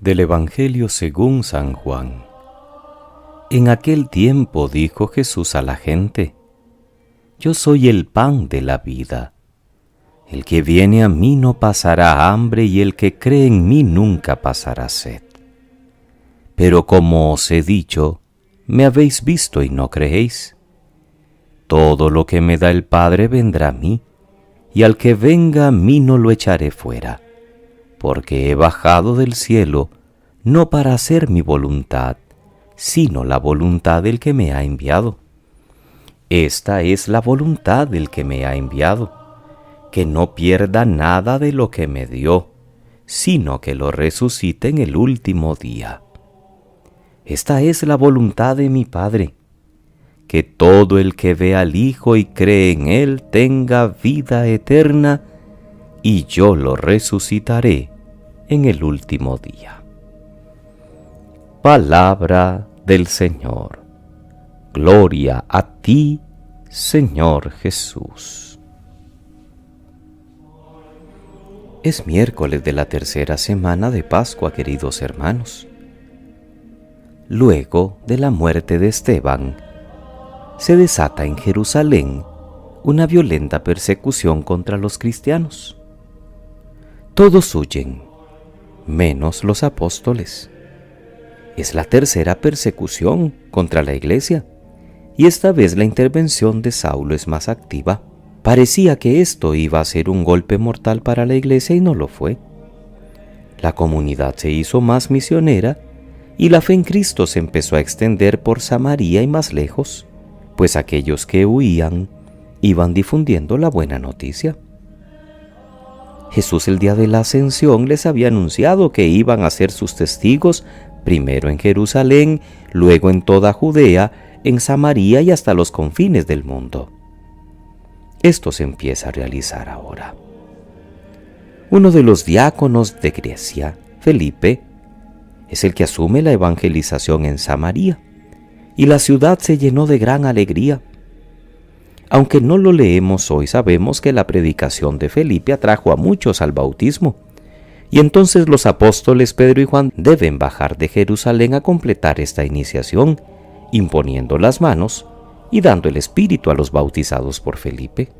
Del Evangelio según San Juan. En aquel tiempo dijo Jesús a la gente: Yo soy el pan de la vida. El que viene a mí no pasará hambre, y el que cree en mí nunca pasará sed. Pero como os he dicho, me habéis visto y no creéis. Todo lo que me da el Padre vendrá a mí, y al que venga a mí no lo echaré fuera, porque he bajado del cielo, no para hacer mi voluntad, sino la voluntad del que me ha enviado. Esta es la voluntad del que me ha enviado, que no pierda nada de lo que me dio, sino que lo resucite en el último día. Esta es la voluntad de mi Padre, que todo el que ve al Hijo y cree en Él tenga vida eterna, y yo lo resucitaré en el último día. Palabra del Señor. Gloria a ti, Señor Jesús. Es miércoles de la tercera semana de Pascua, queridos hermanos. Luego de la muerte de Esteban, se desata en Jerusalén una violenta persecución contra los cristianos. Todos huyen, menos los apóstoles. Es la tercera persecución contra la iglesia, y esta vez la intervención de Saulo es más activa. Parecía que esto iba a ser un golpe mortal para la iglesia y no lo fue. La comunidad se hizo más misionera y la fe en Cristo se empezó a extender por Samaria y más lejos, pues aquellos que huían iban difundiendo la buena noticia. Jesús el día de la Ascensión les había anunciado que iban a ser sus testigos, primero en Jerusalén, luego en toda Judea, en Samaria y hasta los confines del mundo. Esto se empieza a realizar ahora. Uno de los diáconos de Grecia, Felipe, es el que asume la evangelización en Samaria, y la ciudad se llenó de gran alegría. Aunque no lo leemos hoy, sabemos que la predicación de Felipe atrajo a muchos al bautismo, y entonces los apóstoles Pedro y Juan deben bajar de Jerusalén a completar esta iniciación, imponiendo las manos y dando el Espíritu a los bautizados por Felipe.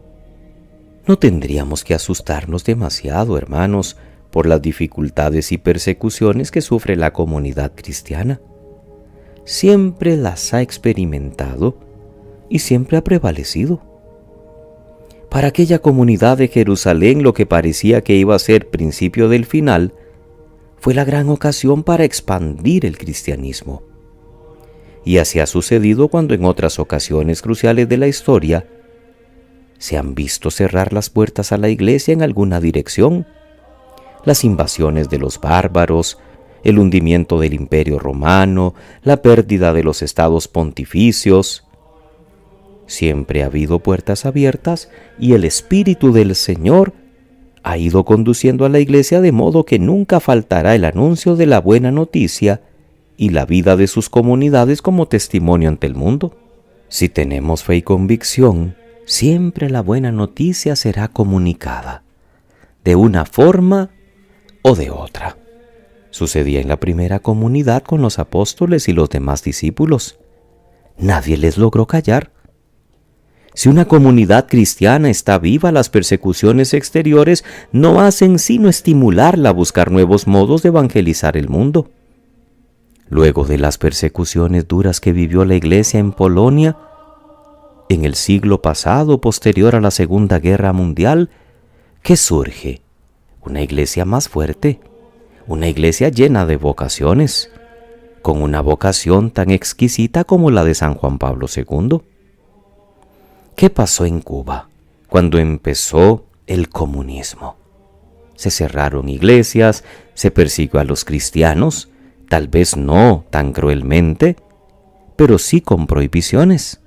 No tendríamos que asustarnos demasiado, hermanos, por las dificultades y persecuciones que sufre la comunidad cristiana. Siempre las ha experimentado y siempre ha prevalecido. Para aquella comunidad de Jerusalén, lo que parecía que iba a ser principio del final fue la gran ocasión para expandir el cristianismo. Y así ha sucedido cuando en otras ocasiones cruciales de la historia se han visto cerrar las puertas a la iglesia en alguna dirección. Las invasiones de los bárbaros, el hundimiento del Imperio Romano, la pérdida de los estados pontificios. Siempre ha habido puertas abiertas y el Espíritu del Señor ha ido conduciendo a la iglesia de modo que nunca faltará el anuncio de la buena noticia y la vida de sus comunidades como testimonio ante el mundo. Si tenemos fe y convicción, siempre la buena noticia será comunicada, de una forma o de otra. Sucedía en la primera comunidad con los apóstoles y los demás discípulos. Nadie les logró callar. Si una comunidad cristiana está viva, las persecuciones exteriores no hacen sino estimularla a buscar nuevos modos de evangelizar el mundo. Luego de las persecuciones duras que vivió la iglesia en Polonia, en el siglo pasado, posterior a la Segunda Guerra Mundial, ¿qué surge? Una iglesia más fuerte, una iglesia llena de vocaciones, con una vocación tan exquisita como la de San Juan Pablo II. ¿Qué pasó en Cuba cuando empezó el comunismo? Se cerraron iglesias, se persiguió a los cristianos, tal vez no tan cruelmente, pero sí con prohibiciones.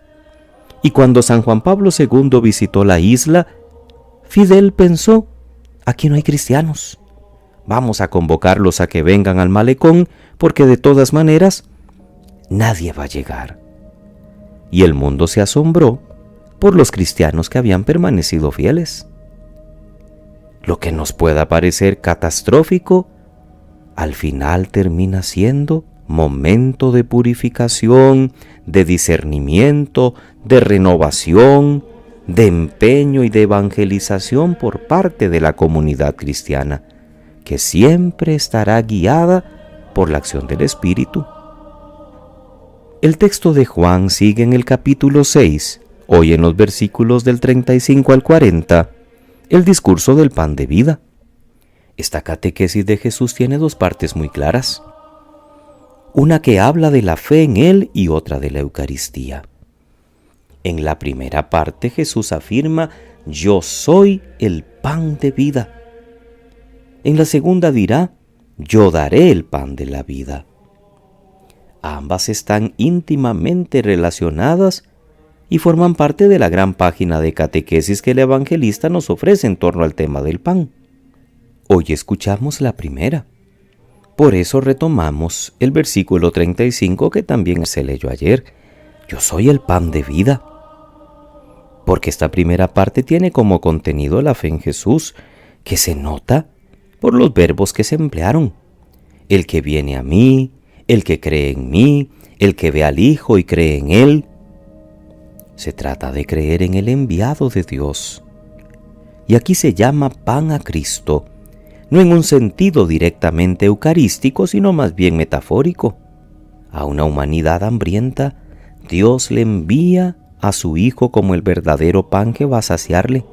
Y cuando San Juan Pablo II visitó la isla, Fidel pensó: aquí no hay cristianos. Vamos a convocarlos a que vengan al malecón, porque de todas maneras nadie va a llegar. Y el mundo se asombró por los cristianos que habían permanecido fieles. Lo que nos pueda parecer catastrófico al final termina siendo momento de purificación, de discernimiento, de renovación, de empeño y de evangelización por parte de la comunidad cristiana, que siempre estará guiada por la acción del Espíritu. El texto de Juan sigue en el capítulo 6, hoy en los versículos del 35 al 40, el discurso del pan de vida. Esta catequesis de Jesús tiene dos partes muy claras. Una que habla de la fe en Él y otra de la Eucaristía. En la primera parte Jesús afirma: yo soy el pan de vida. En la segunda dirá: yo daré el pan de la vida. Ambas están íntimamente relacionadas y forman parte de la gran página de catequesis que el evangelista nos ofrece en torno al tema del pan. Hoy escuchamos la primera. Por eso retomamos el versículo 35 que también se leyó ayer: yo soy el pan de vida. Porque esta primera parte tiene como contenido la fe en Jesús, que se nota por los verbos que se emplearon: el que viene a mí, el que cree en mí, el que ve al Hijo y cree en Él. Se trata de creer en el enviado de Dios. Y aquí se llama pan a Cristo, no en un sentido directamente eucarístico, sino más bien metafórico. A una humanidad hambrienta, Dios le envía a su Hijo como el verdadero pan que va a saciarle,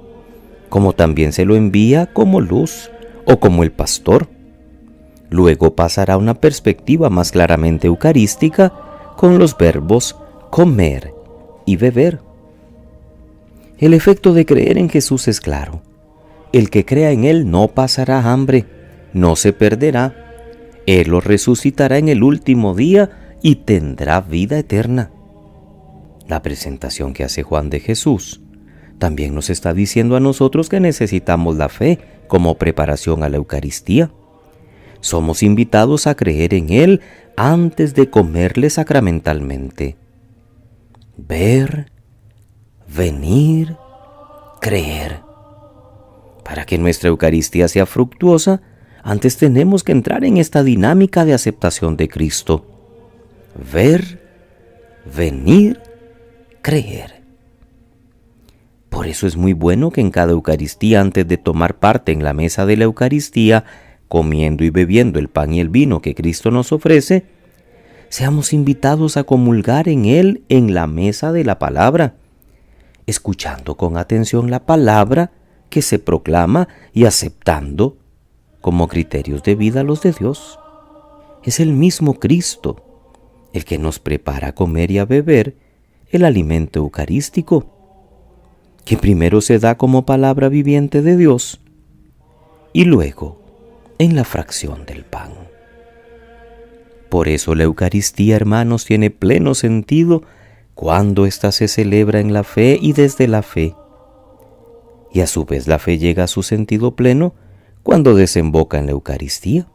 como también se lo envía como luz o como el pastor. Luego pasará a una perspectiva más claramente eucarística con los verbos comer y beber. El efecto de creer en Jesús es claro. El que crea en Él no pasará hambre, no se perderá. Él lo resucitará en el último día y tendrá vida eterna. La presentación que hace Juan de Jesús también nos está diciendo a nosotros que necesitamos la fe como preparación a la Eucaristía. Somos invitados a creer en Él antes de comerle sacramentalmente. Ver, venir, creer. Para que nuestra Eucaristía sea fructuosa, antes tenemos que entrar en esta dinámica de aceptación de Cristo. Ver, venir, creer. Por eso es muy bueno que en cada Eucaristía, antes de tomar parte en la mesa de la Eucaristía, comiendo y bebiendo el pan y el vino que Cristo nos ofrece, seamos invitados a comulgar en Él en la mesa de la palabra, escuchando con atención la palabra que se proclama y aceptando como criterios de vida los de Dios. Es el mismo Cristo el que nos prepara a comer y a beber el alimento eucarístico, que primero se da como palabra viviente de Dios y luego en la fracción del pan. Por eso la Eucaristía, hermanos, tiene pleno sentido cuando ésta se celebra en la fe y desde la fe. Y a su vez la fe llega a su sentido pleno cuando desemboca en la Eucaristía.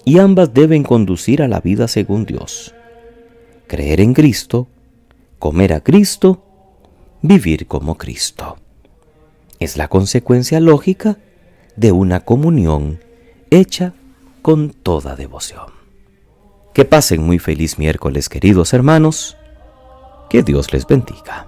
Y ambas deben conducir a la vida según Dios. Creer en Cristo, comer a Cristo, vivir como Cristo. Es la consecuencia lógica de una comunión hecha con toda devoción. Que pasen muy feliz miércoles, queridos hermanos. Que Dios les bendiga.